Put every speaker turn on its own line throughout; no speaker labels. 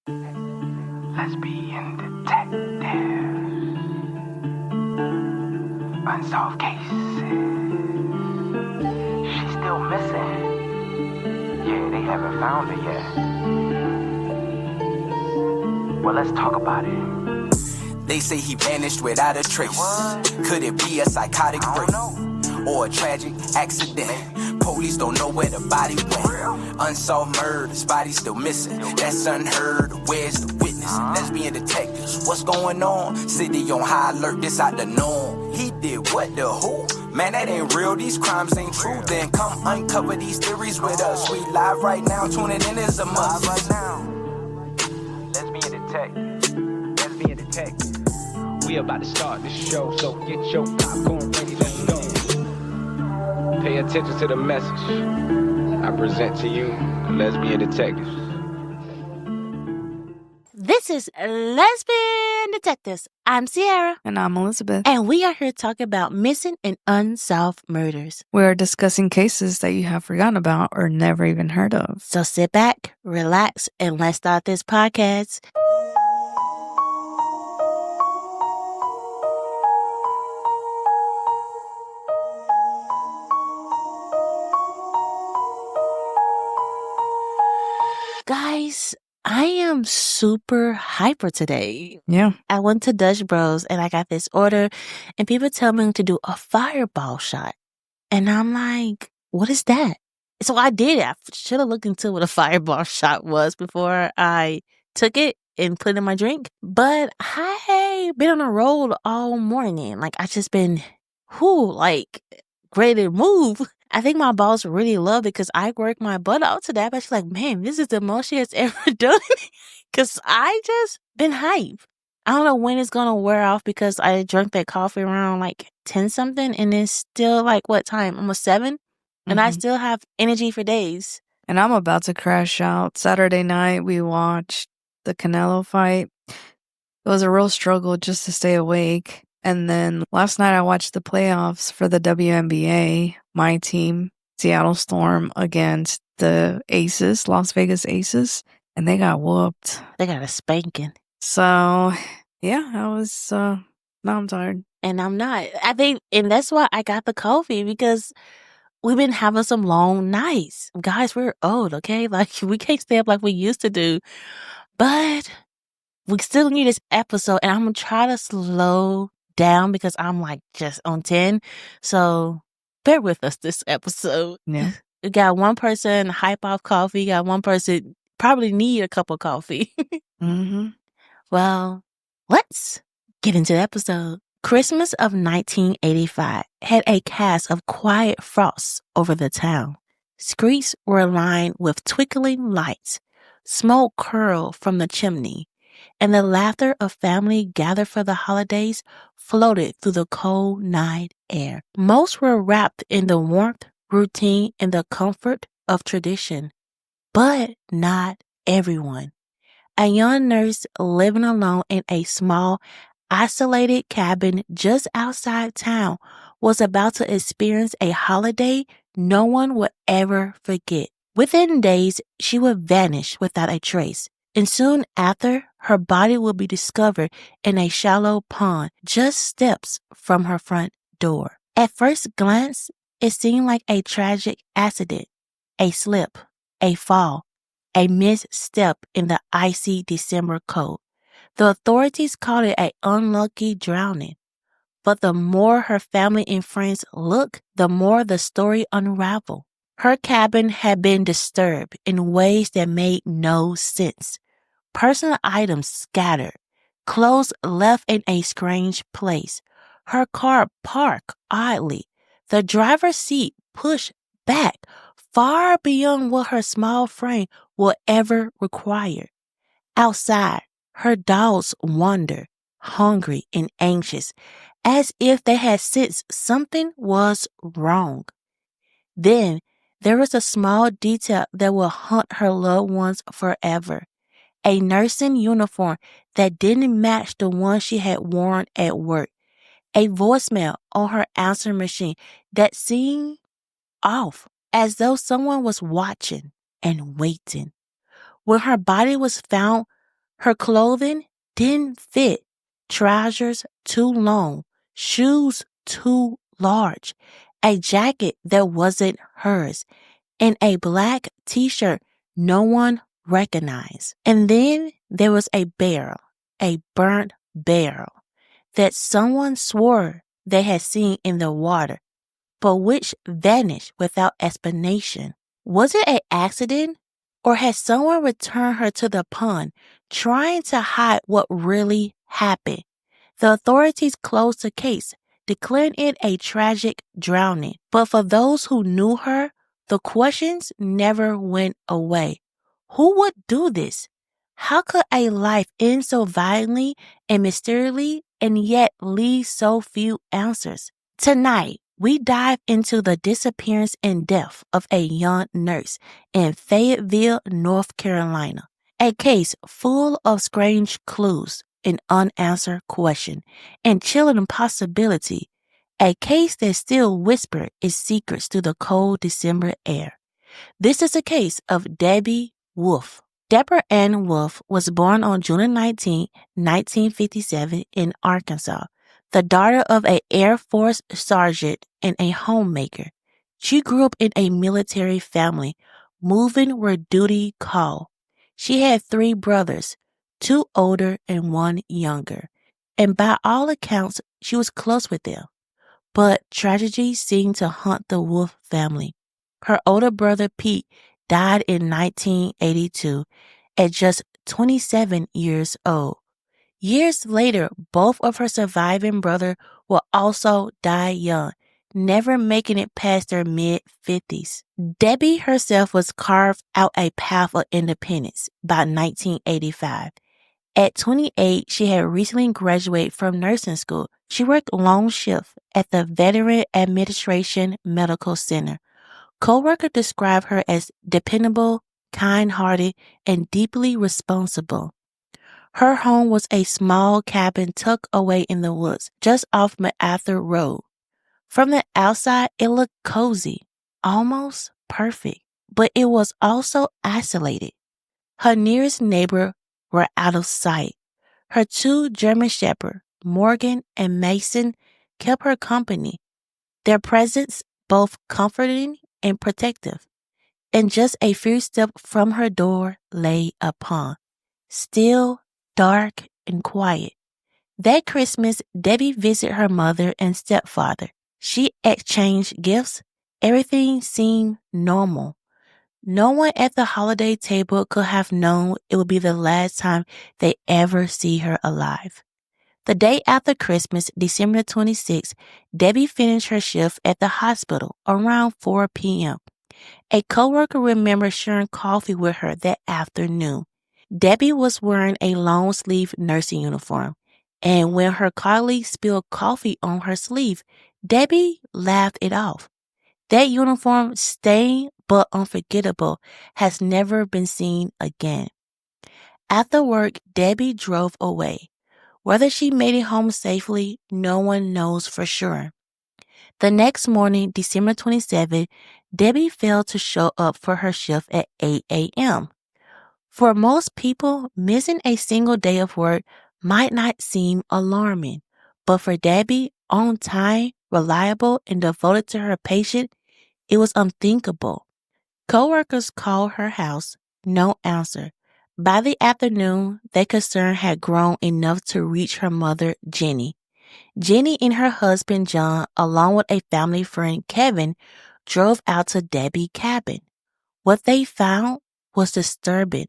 Lesbian detective. Unsolved cases. She's still missing. Yeah, they haven't found her yet. Well, let's talk about it.
They say he vanished without a trace. Could it be a psychotic break or a tragic accident? Police don't know where the body went. Unsolved murders, body still missing. That's unheard. Where's the witness? Lesbian detectives, what's going on? City on high alert, this out the norm. He did what, the who? Man, that ain't real, these crimes ain't true. Then come uncover these theories with us. We live right now, tuning in is a must.
Right now. Lesbian detective. Lesbian detective. We about to start the show, so get your popcorn ready, let's go. Pay attention to the message. I present to you the Lesbian Detectives.
This is Lesbian Detectives. I'm Sierra.
And I'm Elizabeth.
And we are here to talk about missing and unsolved murders.
We're discussing cases that you have forgotten about or never even heard of.
So sit back, relax, and let's start this podcast. Guys, I am super hyper today.
Yeah.
I went to Dutch Bros and I got this order and people tell me to do a fireball shot. And I'm like, what is that? So I did it. I should have looked into what a fireball shot was before I took it and put it in my drink. But I been on a roll all morning. Like I just been, ready to move. I think my boss really loved it because I worked my butt out today. But she's like, man, this is the most she has ever done. Because I just been hype. I don't know when it's going to wear off because I drank that coffee around like 10 something. And it's still like what time? Almost 7. And I still have energy for days.
And I'm about to crash out. Saturday night, we watched the Canelo fight. It was a real struggle just to stay awake. And then last night I watched the playoffs for the WNBA, my team, Seattle Storm, against the Aces, Las Vegas Aces, and they got whooped.
They got a spanking.
So, yeah, now I'm tired.
And I'm not. I think, and that's why I got the coffee because we've been having some long nights. Guys, we're old, okay? Like, we can't stay up like we used to do. But we still need this episode, and I'm going to try to slow down because I'm like just on 10. So bear with us this episode.
Yeah.
We got one person hype off coffee. Got one person probably need a cup of coffee. Well, let's get into the episode. Christmas of 1985 had a cast of quiet frosts over the town. Streets were lined with twinkling lights. Smoke curled from the chimney, and the laughter of family gathered for the holidays floated through the cold night air. Most were wrapped in the warmth, routine, and the comfort of tradition, but not everyone. A young nurse living alone in a small, isolated cabin just outside town was about to experience a holiday no one would ever forget. Within days, she would vanish without a trace. And soon after, her body will be discovered in a shallow pond just steps from her front door. At first glance, it seemed like a tragic accident, a slip, a fall, a misstep in the icy December cold. The authorities called it an unlucky drowning. But the more her family and friends looked, the more the story unraveled. Her cabin had been disturbed in ways that made no sense. Personal items scattered, clothes left in a strange place, her car parked oddly, the driver's seat pushed back far beyond what her small frame would ever require. Outside, her dogs wandered, hungry and anxious, as if they had sensed something was wrong. Then there was a small detail that will haunt her loved ones forever. A nursing uniform that didn't match the one she had worn at work. A voicemail on her answering machine that seemed off, as though someone was watching and waiting. When her body was found Her clothing didn't fit. Trousers too long, shoes too large, a jacket that wasn't hers, and a black t-shirt no one recognized. And then there was a barrel, a burnt barrel, that someone swore they had seen in the water, but which vanished without explanation. Was it an accident? Or had someone returned her to the pond, trying to hide what really happened? The authorities closed the case, declaring it a tragic drowning. But for those who knew her, the questions never went away. Who would do this? How could a life end so violently and mysteriously and yet leave so few answers? Tonight, we dive into the disappearance and death of a young nurse in Fayetteville, North Carolina. A case full of strange clues, an unanswered question, and chilling possibility. A case that still whispers its secrets through the cold December air. This is a case of Debbie Wolfe. Deborah Ann Wolfe was born on June 19, 1957 in Arkansas, the daughter of an Air Force sergeant and a homemaker. She grew up in a military family, moving where duty called. She had 3 brothers, 2 older and 1 younger, and by all accounts, she was close with them. But tragedy seemed to haunt the Wolfe family. Her older brother Pete died in 1982 at just 27 years old. Years later, both of her surviving brothers will also die young, never making it past their mid-50s. Debbie herself was carved out a path of independence by 1985. At 28, she had recently graduated from nursing school. She worked long shifts at the Veteran Administration Medical Center. Co-workers described her as dependable, kind-hearted, and deeply responsible. Her home was a small cabin tucked away in the woods, just off MacArthur Road. From the outside, it looked cozy, almost perfect, but it was also isolated. Her nearest neighbor were out of sight. Her 2 German shepherds, Morgan and Mason, kept her company, their presence both comforting and protective. And just a few steps from her door lay a pond, still, dark, and quiet. That Christmas, Debbie visited her mother and stepfather. She exchanged gifts. Everything seemed normal. No one at the holiday table could have known it would be the last time they ever see her alive. The day after Christmas, December 26, Debbie finished her shift at the hospital around 4 p.m. A coworker remembered sharing coffee with her that afternoon. Debbie was wearing a long-sleeve nursing uniform, and when her colleague spilled coffee on her sleeve, Debbie laughed it off. That uniform, stained but unforgettable, has never been seen again. After work, Debbie drove away. Whether she made it home safely, no one knows for sure. The next morning, December 27, Debbie failed to show up for her shift at 8 a.m. For most people, missing a single day of work might not seem alarming, but for Debbie, on time, reliable, and devoted to her patient, it was unthinkable. Coworkers called her house, no answer. By the afternoon, their concern had grown enough to reach her mother, Jenny. Jenny and her husband, John, along with a family friend, Kevin, drove out to Debbie's cabin. What they found was disturbing.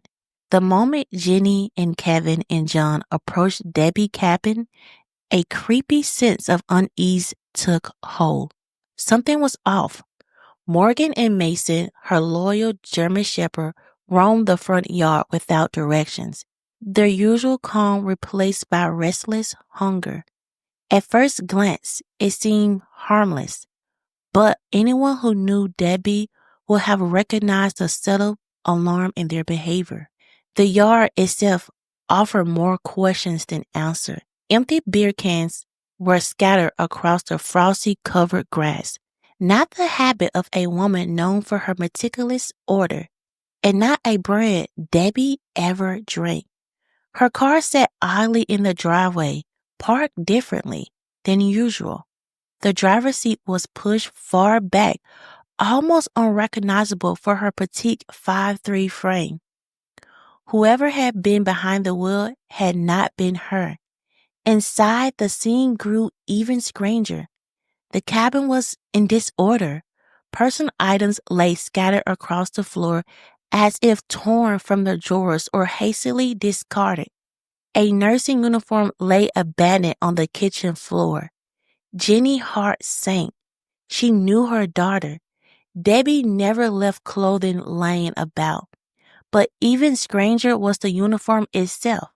The moment Jenny and Kevin and John approached Debbie's cabin, a creepy sense of unease took hold. Something was off. Morgan and Mason, her loyal German shepherd, roamed the front yard without directions, their usual calm replaced by restless hunger. At first glance, it seemed harmless, but anyone who knew Debbie would have recognized the subtle alarm in their behavior. The yard itself offered more questions than answers. Empty beer cans were scattered across the frosty-covered grass, not the habit of a woman known for her meticulous order, and not a brand Debbie ever drank. Her car sat oddly in the driveway, parked differently than usual. The driver's seat was pushed far back, almost unrecognizable for her petite 5'3" frame. Whoever had been behind the wheel had not been her. Inside, the scene grew even stranger. The cabin was in disorder. Personal items lay scattered across the floor as if torn from the drawers or hastily discarded. A nursing uniform lay abandoned on the kitchen floor. Jenny's heart sank. She knew her daughter. Debbie never left clothing laying about. But even stranger was the uniform itself.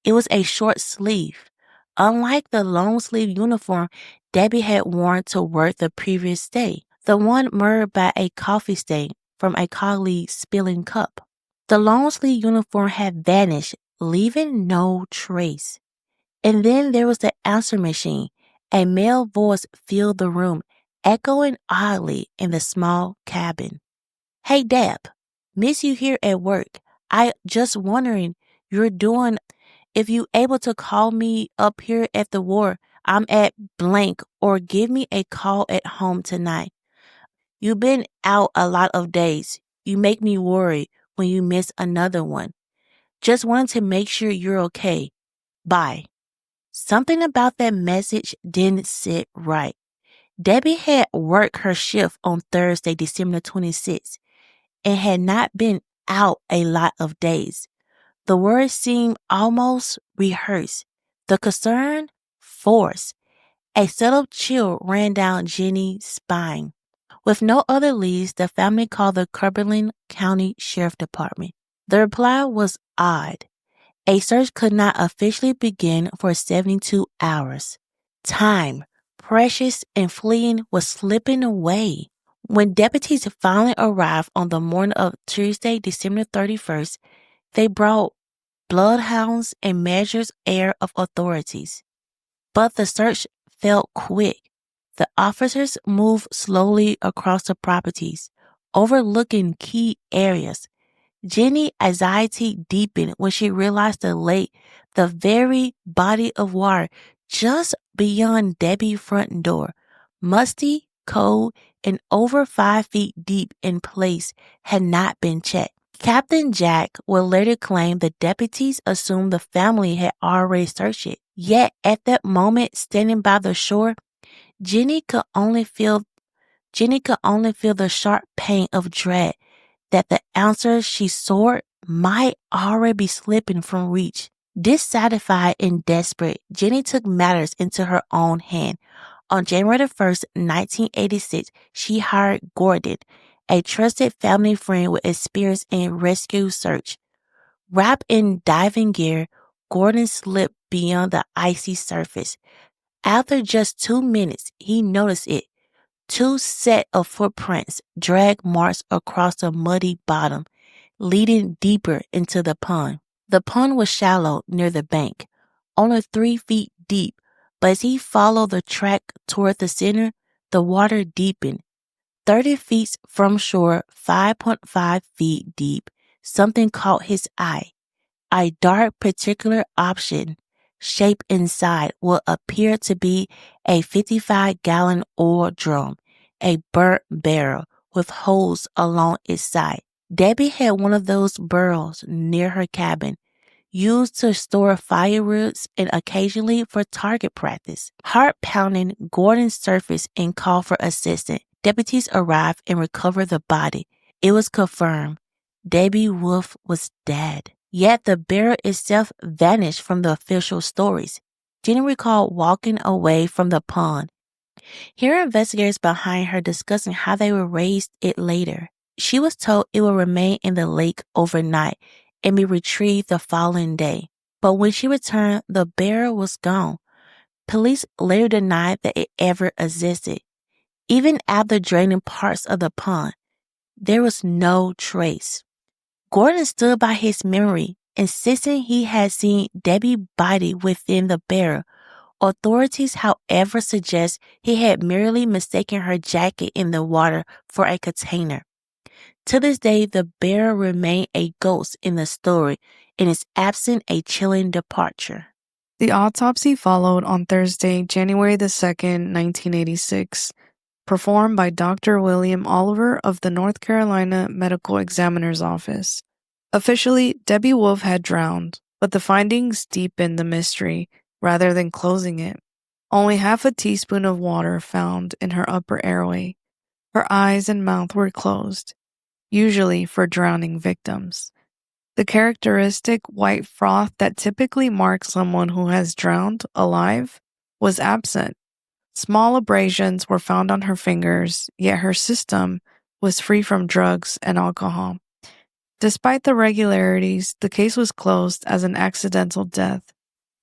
It was a short sleeve. Unlike the long sleeve uniform Debbie had worn to work the previous day, the one marred by a coffee stain from a colleague's spilling cup. The long sleeve uniform had vanished, leaving no trace. And then there was the answer machine. A male voice filled the room, echoing oddly in the small cabin. "Hey, Deb, miss you here at work. I just wondering you're doing. If you able to call me up here at the war, I'm at blank, or give me a call at home tonight. You've been out a lot of days. You make me worry when you miss another one. Just wanted to make sure you're okay. Bye." Something about that message didn't sit right. Debbie had worked her shift on Thursday, December 26th, and had not been out a lot of days. The words seemed almost rehearsed. The concern, forced. A subtle chill ran down Jenny's spine. With no other leads, the family called the Cumberland County Sheriff Department. The reply was odd. A search could not officially begin for 72 hours. Time, precious and fleeing, was slipping away. When deputies finally arrived on the morning of Tuesday, December 31st, they brought bloodhounds and measures air of authorities. But the search felt quick. The officers moved slowly across the properties, overlooking key areas. Jenny's anxiety deepened when she realized the lake, the very body of water just beyond Debbie's front door, musty, cold, and over 5 feet deep in place, had not been checked. Captain Jack would later claim the deputies assumed the family had already searched it. Yet at that moment, standing by the shore, Jenny could only feel the sharp pain of dread that the answer she sought might already be slipping from reach. Dissatisfied and desperate, Jenny took matters into her own hand. On January 1st, 1986, she hired Gordon, a trusted family friend with experience in rescue search. Wrapped in diving gear, Gordon slipped beyond the icy surface. After just 2 minutes, he noticed it. 2 sets of footprints, drag marks across the muddy bottom, leading deeper into the pond. The pond was shallow near the bank, only 3 feet deep, but as he followed the track toward the center, the water deepened. 30 feet from shore, 5.5 feet deep, something caught his eye. A dark particular option shape inside what appeared to be a 55-gallon oil drum, a burnt barrel with holes along its side. Debbie had one of those barrels near her cabin, used to store firewoods and occasionally for target practice. Heart pounding, Gordon surfaced and called for assistance. Deputies arrived and recovered the body. It was confirmed. Debbie Wolfe was dead. Yet the barrel itself vanished from the official stories. Jenny recalled walking away from the pond, hearing investigators behind her discussing how they would raise it later. She was told it would remain in the lake overnight and be retrieved the following day. But when she returned, the barrel was gone. Police later denied that it ever existed. Even after draining parts of the pond, there was no trace. Gordon stood by his memory, insisting he had seen Debbie's body within the barrel. Authorities, however, suggest he had merely mistaken her jacket in the water for a container. To this day, the barrel remained a ghost in the story and is absent a chilling departure.
The autopsy followed on Thursday, January the 2nd, 1986, performed by Dr. William Oliver of the North Carolina Medical Examiner's Office. Officially, Debbie Wolfe had drowned, but the findings deepened the mystery rather than closing it. Only half a teaspoon of water found in her upper airway. Her eyes and mouth were closed, usually for drowning victims. The characteristic white froth that typically marks someone who has drowned alive was absent. Small abrasions were found on her fingers, yet her system was free from drugs and alcohol. Despite the irregularities, the case was closed as an accidental death.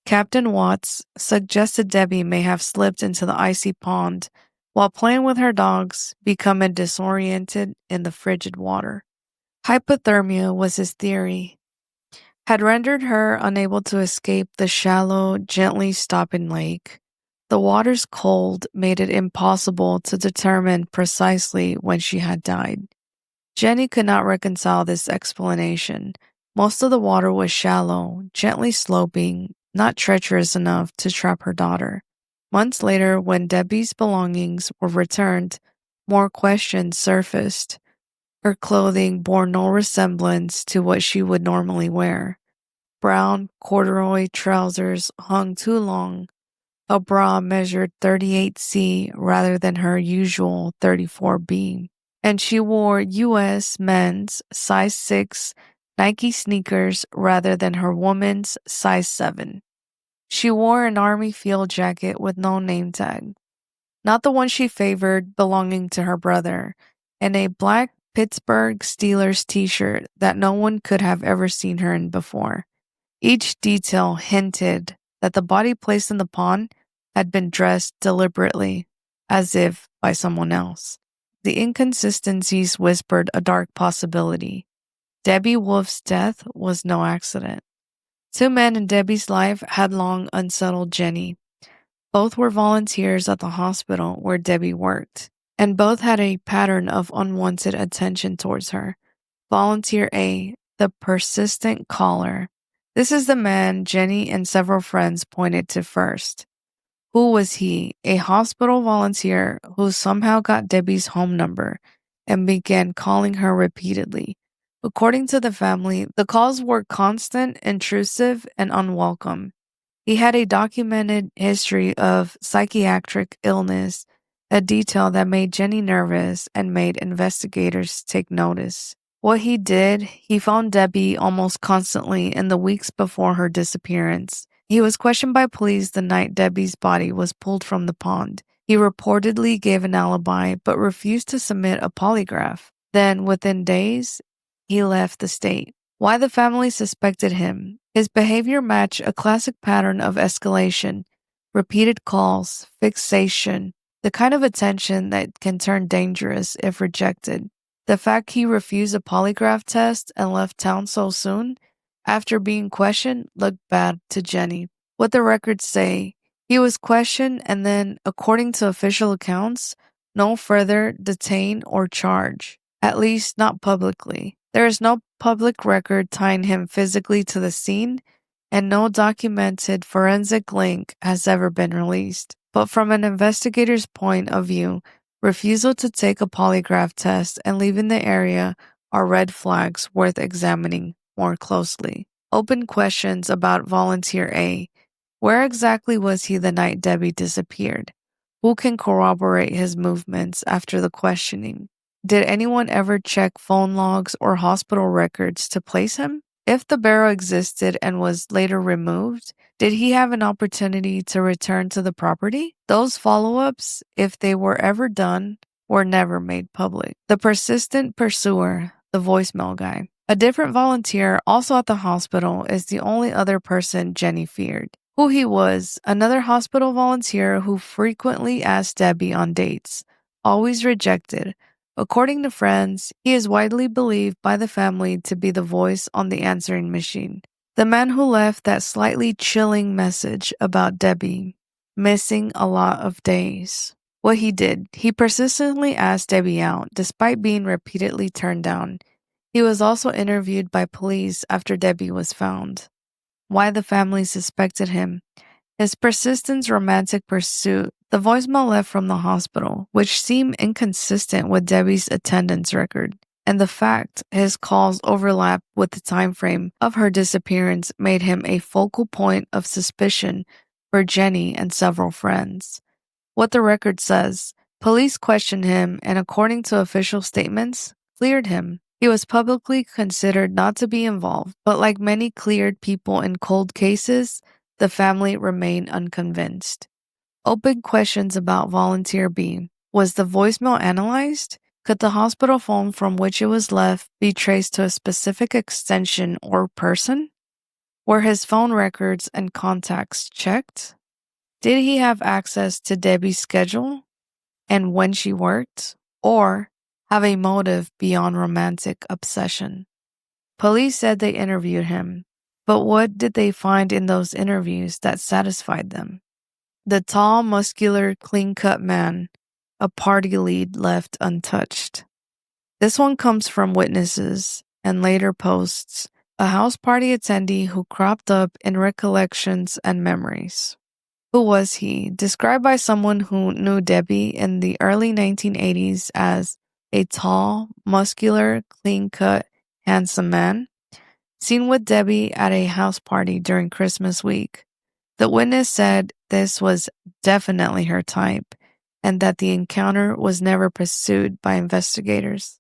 Captain Watts suggested Debbie may have slipped into the icy pond while playing with her dogs, becoming disoriented in the frigid water. Hypothermia was his theory, had rendered her unable to escape the shallow, gently stopping lake. The water's cold made it impossible to determine precisely when she had died. Jenny could not reconcile this explanation. Most of the water was shallow, gently sloping, not treacherous enough to trap her daughter. Months later, when Debbie's belongings were returned, more questions surfaced. Her clothing bore no resemblance to what she would normally wear. Brown corduroy trousers hung too long. A bra measured 38C rather than her usual 34B. And she wore U.S. men's size 6 Nike sneakers rather than her woman's size 7. She wore an army field jacket with no name tag, not the one she favored belonging to her brother, and a black Pittsburgh Steelers t-shirt that no one could have ever seen her in before. Each detail hinted that the body placed in the pond had been dressed deliberately, as if by someone else. The inconsistencies whispered a dark possibility. Debbie Wolfe's death was no accident. Two men in Debbie's life had long unsettled Jenny. Both were volunteers at the hospital where Debbie worked, and both had a pattern of unwanted attention towards her. Volunteer A, the persistent caller. This is the man Jenny and several friends pointed to first. Who was he? A hospital volunteer who somehow got Debbie's home number and began calling her repeatedly. According to the family, the calls were constant, intrusive, and unwelcome. He had a documented history of psychiatric illness, a detail that made Jenny nervous and made investigators take notice. What he did, he phoned Debbie almost constantly in the weeks before her disappearance. He was questioned by police the night Debbie's body was pulled from the pond. He reportedly gave an alibi but refused to submit a polygraph. Then, within days, he left the state. Why the family suspected him? His behavior matched a classic pattern of escalation, repeated calls, fixation, the kind of attention that can turn dangerous if rejected. The fact he refused a polygraph test and left town so soon, after being questioned, looked bad to Jenny. What the records say, he was questioned and then, according to official accounts, no further detained or charged, at least not publicly. There is no public record tying him physically to the scene, and no documented forensic link has ever been released. But from an investigator's point of view, refusal to take a polygraph test and leaving the area are red flags worth examining more closely. Open questions about Volunteer A. Where exactly was he the night Debbie disappeared? Who can corroborate his movements after the questioning? Did anyone ever check phone logs or hospital records to place him? If the barrel existed and was later removed, did he have an opportunity to return to the property? Those follow-ups, if they were ever done, were never made public. The persistent pursuer, the voicemail guy. A different volunteer, also at the hospital, is the only other person Jenny feared. Who he was, another hospital volunteer who frequently asked Debbie on dates, always rejected. According to friends, he is widely believed by the family to be the voice on the answering machine. The man who left that slightly chilling message about Debbie, missing a lot of days. What he did, he persistently asked Debbie out, despite being repeatedly turned down. He was also interviewed by police after Debbie was found. Why the family suspected him. His persistent romantic pursuit, the voicemail left from the hospital, which seemed inconsistent with Debbie's attendance record, and the fact his calls overlapped with the time frame of her disappearance made him a focal point of suspicion for Jenny and several friends. What the record says, police questioned him and, according to official statements, cleared him. He was publicly considered not to be involved, but like many cleared people in cold cases, the family remained unconvinced. Open questions about Volunteer B. Was the voicemail analyzed? Could the hospital phone from which it was left be traced to a specific extension or person? Were his phone records and contacts checked? Did he have access to Debbie's schedule and when she worked? Or have a motive beyond romantic obsession? Police said they interviewed him, but what did they find in those interviews that satisfied them? The tall, muscular, clean-cut man, a party lead left untouched. This one comes from witnesses and later posts, a house party attendee who cropped up in recollections and memories. Who was he? Described by someone who knew Debbie in the early 1980s as a tall, muscular, clean-cut, handsome man, seen with Debbie at a house party during Christmas week. The witness said this was definitely her type and that the encounter was never pursued by investigators.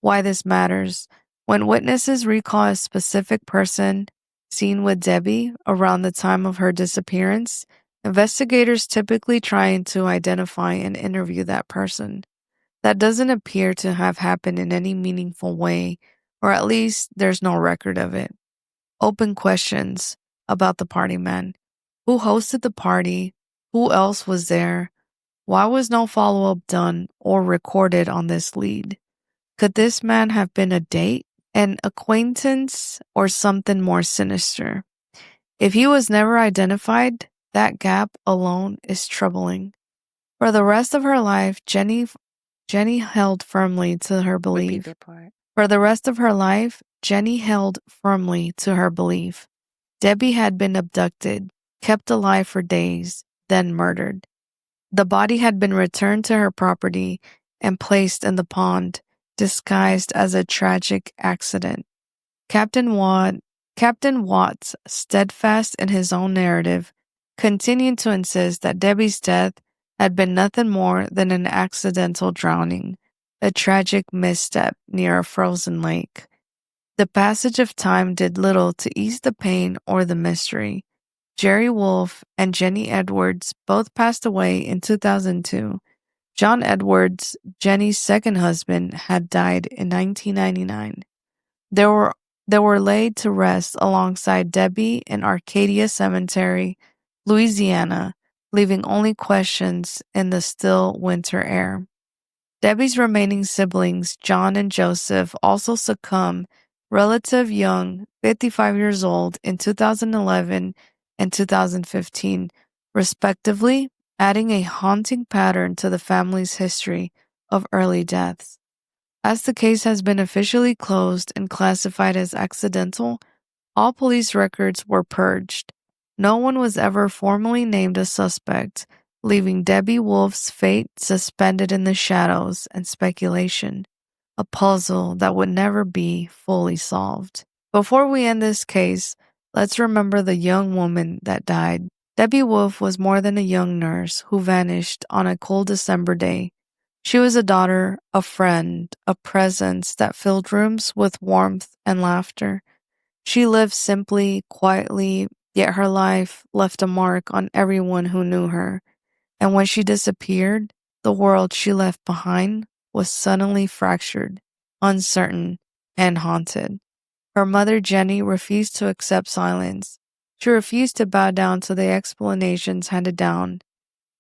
Why this matters: when witnesses recall a specific person seen with Debbie around the time of her disappearance, investigators typically try to identify and interview that person. That doesn't appear to have happened in any meaningful way, or at least there's no record of it. Open questions about the party man. Who hosted the party? Who else was there? Why was no follow-up done or recorded on this lead? Could this man have been a date, an acquaintance, or something more sinister? If he was never identified, that gap alone is troubling. For the rest of her life, Jenny held firmly to her belief. For the rest of her life, Jenny held firmly to her belief. Debbie had been abducted, kept alive for days, then murdered. The body had been returned to her property and placed in the pond, disguised as a tragic accident. Captain Watts, steadfast in his own narrative, continued to insist that Debbie's death had been nothing more than an accidental drowning, a tragic misstep near a frozen lake. The passage of time did little to ease the pain or the mystery. Jerry Wolfe and Jenny Edwards both passed away in 2002. John Edwards, Jenny's second husband, had died in 1999. They were laid to rest alongside Debbie in Arcadia Cemetery, Louisiana, leaving only questions in the still winter air. Debbie's remaining siblings, John and Joseph, also succumbed relative young, 55 years old, in 2011 and 2015, respectively, adding a haunting pattern to the family's history of early deaths. As the case has been officially closed and classified as accidental, all police records were purged. No one was ever formally named a suspect, leaving Debbie Wolfe's fate suspended in the shadows and speculation, a puzzle that would never be fully solved. Before we end this case, let's remember the young woman that died. Debbie Wolfe was more than a young nurse who vanished on a cold December day. She was a daughter, a friend, a presence that filled rooms with warmth and laughter. She lived simply, quietly, yet her life left a mark on everyone who knew her. And when she disappeared, the world she left behind was suddenly fractured, uncertain, and haunted. Her mother, Jenny, refused to accept silence. She refused to bow down to the explanations handed down,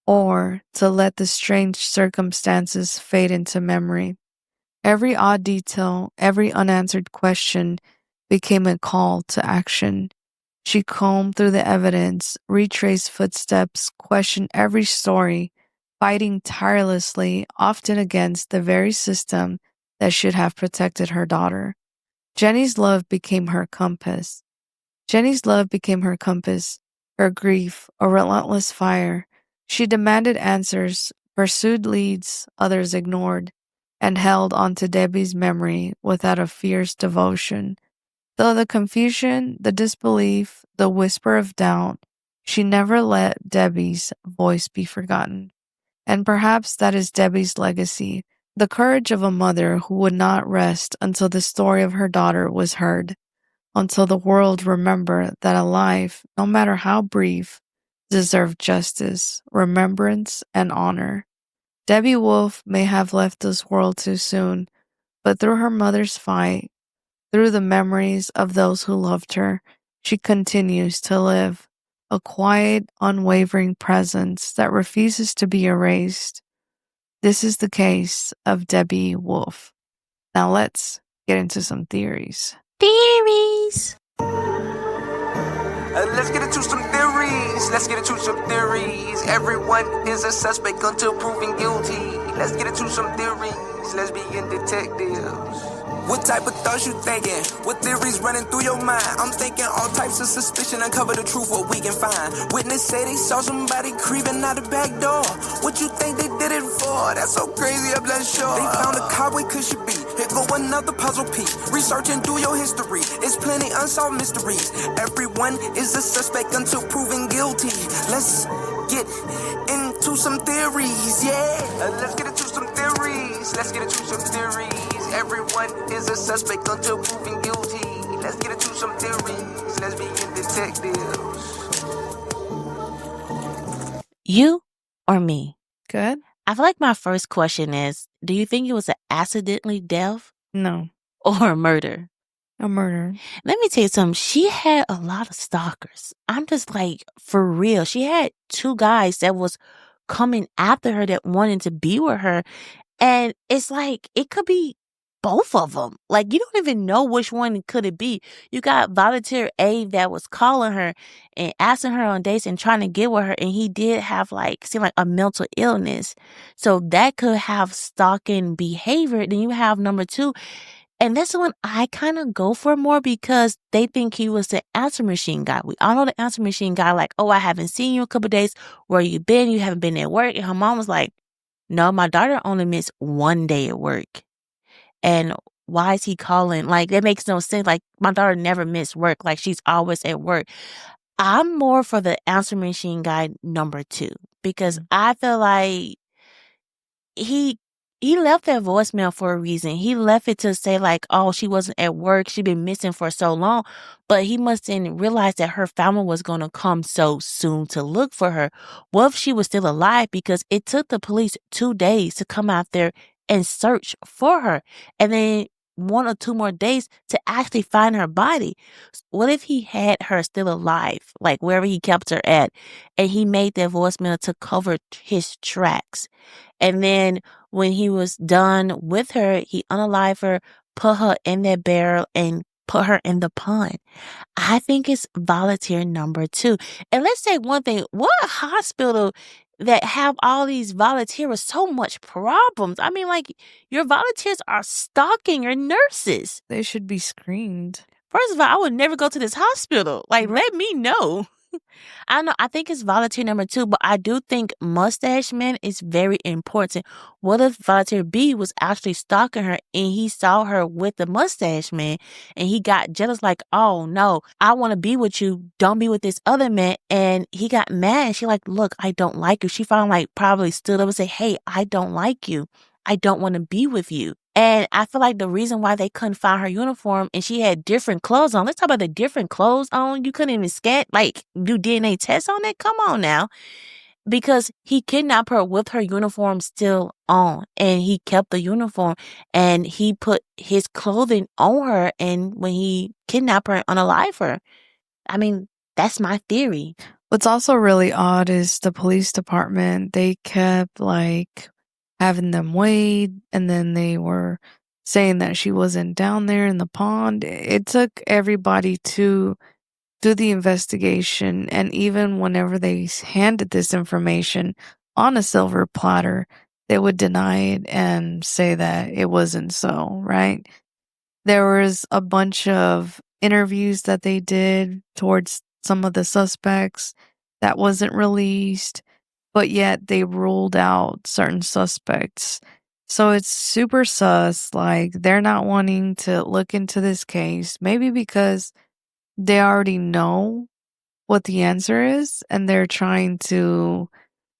or to let the strange circumstances fade into memory. Every odd detail, every unanswered question became a call to action. She combed through the evidence, retraced footsteps, questioned every story, fighting tirelessly, often against the very system that should have protected her daughter. Jenny's love became her compass. Jenny's love became her compass, her grief, a relentless fire. She demanded answers, pursued leads others ignored, and held onto Debbie's memory without a fierce devotion. Though the confusion, the disbelief, the whisper of doubt, she never let Debbie's voice be forgotten. And perhaps that is Debbie's legacy, the courage of a mother who would not rest until the story of her daughter was heard, until the world remembered that a life, no matter how brief, deserved justice, remembrance, and honor. Debbie Wolfe may have left this world too soon, but through her mother's fight, through the memories of those who loved her, she continues to live, a quiet, unwavering presence that refuses to be erased. This is the case of Debbie Wolfe. Now let's get into some theories.
Theories.
Let's get into some theories. Let's get into some theories. Everyone is a suspect until proven guilty. Let's get into some theories. Let's begin detectives. What type of thoughts you thinking? What theories running through your mind? I'm thinking all types of suspicion. Uncover the truth, what we can find. Witness say they saw somebody creeping out the back door. What you think they did it for? That's so crazy, I'm not sure. They found a car, where could she be? Here go another puzzle piece. Researching through your history. It's plenty unsolved mysteries. Everyone is a suspect until proven guilty. Let's get into some theories, yeah. Let's get into some theories. Let's get into some theories. Everyone is a suspect until proven guilty. Let's get into some theories. Let's begin detectives.
You or me?
Good?
I feel like my first question is, do you think it was an accidentally death
No.
or a murder?
A murder.
Let me tell you something. She had a lot of stalkers. I'm just like, for real. She had 2 guys that was coming after her that wanted to be with her. And it's like, it could be both of them. Like, you don't even know which one could it be. You got volunteer A that was calling her and asking her on dates and trying to get with her. And he did have seem like a mental illness. So that could have stalking behavior. Then you have number 2. And that's the one I kind of go for more because they think he was the answer machine guy. We all know the answer machine guy, like, oh, I haven't seen you in a couple of days. Where you been? You haven't been at work. And her mom was like, no, my daughter only missed 1 day at work. And why is he calling? Like, that makes no sense. Like, my daughter never missed work. Like, she's always at work. I'm more for the answer machine guy number 2 because I feel like he left that voicemail for a reason. He left it to say like, oh, she wasn't at work. She'd been missing for so long. But he mustn't realize that her family was going to come so soon to look for her. What if she was still alive? Because it took the police 2 days to come out there and search for her. And then 1 or 2 more days to actually find her body. What if he had her still alive, like wherever he kept her at, and he made that voicemail to cover his tracks? And then when he was done with her, he unalived her, put her in that barrel, and put her in the pond. I think it's volunteer number 2. And let's say one thing, what hospital that have all these volunteers with so much problems? I mean, like, your volunteers are stalking your nurses.
They should be screened.
First of all, I would never go to this hospital. Like, let me know. I don't know. I think it's volunteer number 2, but I do think mustache man is very important. What if volunteer B was actually stalking her and he saw her with the mustache man and he got jealous like, oh no, I want to be with you. Don't be with this other man. And he got mad and she like, look, I don't like you. She finally probably stood up and said, hey, I don't like you. I don't want to be with you. And I feel like the reason why they couldn't find her uniform and she had different clothes on. Let's talk about the different clothes on. You couldn't even do DNA tests on it. Come on now. Because he kidnapped her with her uniform still on. And he kept the uniform and he put his clothing on her. And when he kidnapped her and unalived her, I mean, that's my theory.
What's also really odd is the police department, they kept having them weighed, and then they were saying that she wasn't down there in the pond. It took everybody to do the investigation, and even whenever they handed this information on a silver platter, they would deny it and say that it wasn't so, right? There was a bunch of interviews that they did towards some of the suspects that wasn't released, but yet they ruled out certain suspects. So it's super sus. Like, they're not wanting to look into this case, maybe because they already know what the answer is and they're trying to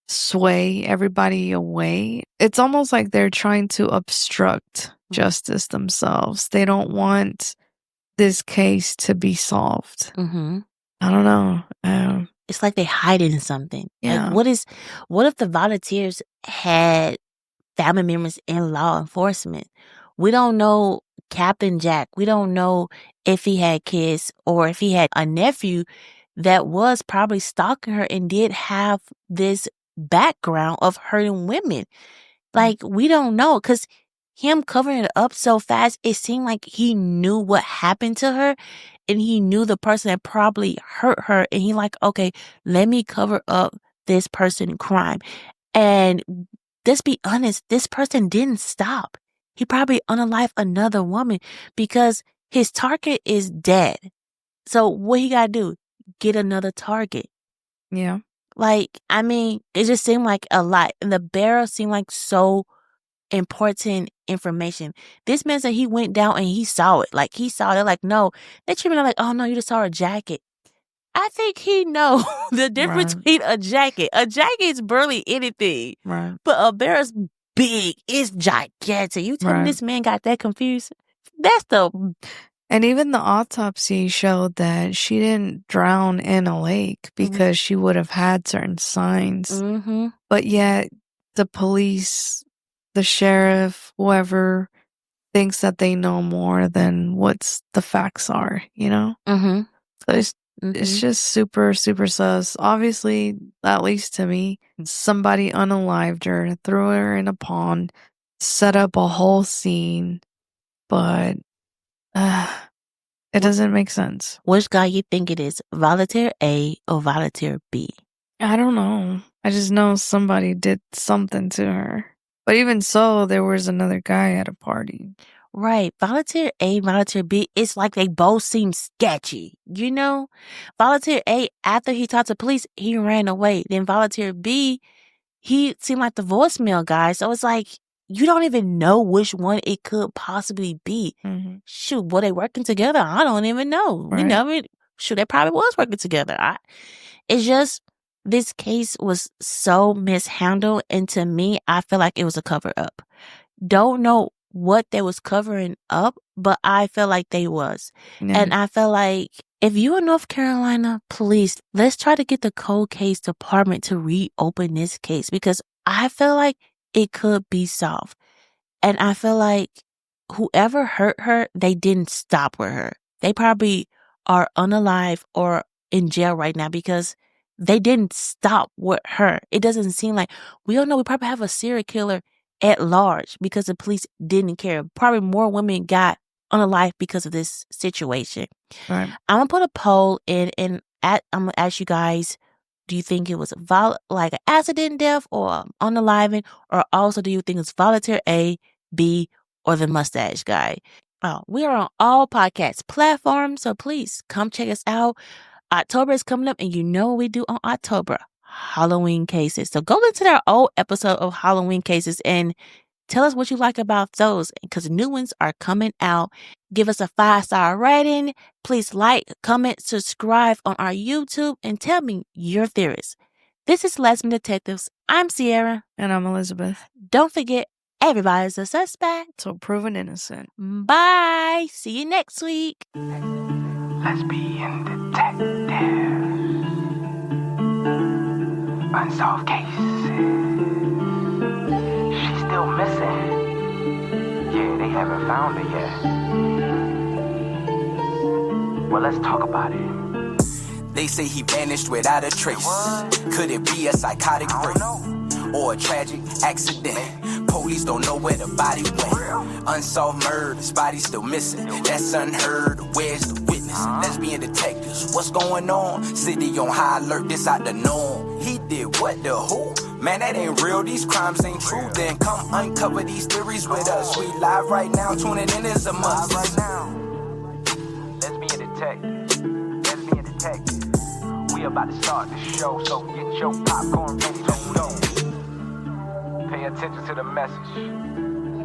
sway everybody away. It's almost like they're trying to obstruct justice themselves. They don't want this case to be solved.
Mm-hmm.
I don't know.
It's like they hiding something.
Yeah.
Like, what if the volunteers had family members in law enforcement? We don't know Captain Jack. We don't know if he had kids or if he had a nephew that was probably stalking her and did have this background of hurting women. Like, we don't know, because him covering it up so fast, it seemed like he knew what happened to her and he knew the person that probably hurt her. And he like, okay, let me cover up this person crime. And let's be honest, this person didn't stop. He probably unalived another woman because his target is dead. So what he got to do? Get another target.
Yeah.
Like, I mean, it just seemed like a lot. And the barrel seemed like so important information. This man said he went down and he saw it. Like, he saw it. Like, no. They treat me like, oh, no, you just saw a jacket. I think he know the difference between a jacket. A jacket is barely anything.
Right.
But a barrel's big. It's gigantic. You tell me this man got that confused? That's the...
And even the autopsy showed that she didn't drown in a lake because she would have had certain signs.
Mm-hmm.
But yet the police, the sheriff, whoever thinks that they know more than what the facts are, you know?
Mm-hmm.
So it's just super, super sus. Obviously, at least to me, somebody unalived her, threw her in a pond, set up a whole scene, but... it doesn't make sense.
Which guy you think it is? Volunteer A or Volunteer B?
I don't know. I just know somebody did something to her. But even so, there was another guy at a party.
Right. Volunteer A, Volunteer B, it's like they both seem sketchy, you know? Volunteer A, after he talked to police, he ran away. Then Volunteer B, he seemed like the voicemail guy. So it's like, you don't even know which one it could possibly be.
Mm-hmm.
Shoot, were they working together? I don't even know.
Right.
You know, shoot, they probably was working together. It's just, this case was so mishandled. And to me, I feel like it was a cover up. Don't know what they was covering up, but I feel like they was.
Yeah.
And I feel like if you are North Carolina police, let's try to get the cold case department to reopen this case, because I feel like it could be solved. And I feel like whoever hurt her, they didn't stop with her. They probably are unalive or in jail right now because they didn't stop with her. It doesn't seem like, we don't know, we probably have a serial killer at large because the police didn't care. Probably more women got unalive because of this situation.
Right.
I'm going to put a poll in and I'm going to ask you guys, do you think it was like an accident death or unaliving? Or also, do you think it's Volunteer A, B, or the mustache guy? Oh, we are on all podcast platforms, so please come check us out. October is coming up, and you know what we do on October? Halloween cases. So go listen to our old episode of Halloween cases and tell us what you like about those, because new ones are coming out. Give us a 5-star rating. Please like, comment, subscribe on our YouTube, and tell me your theories. This is Lesbian Detectives. I'm Sierra.
And I'm Elizabeth.
Don't forget, everybody's a suspect.
So proven innocent.
Bye. See you next week.
Lesbian detective. Unsolved cases. She's still missing. Yeah, they haven't found her yet. Well, let's talk about it. They say he vanished without a trace. Could it be a psychotic break or a tragic accident? Police don't know where the body went. Unsolved murders, body still missing. That's unheard. Where's the witness? Lesbian detectives, what's going on? City on high alert, this out the norm. He did what, the who? Man, that ain't real, these crimes ain't true. Then come uncover these theories with us. We live right now, tuning in is a must.
Right now, let's be in the tech. Let's be in the tech. We about to start the show, so get your popcorn ready, let's go. Pay attention to the message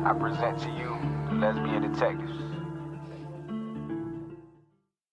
I present to you, the lesbian detectives.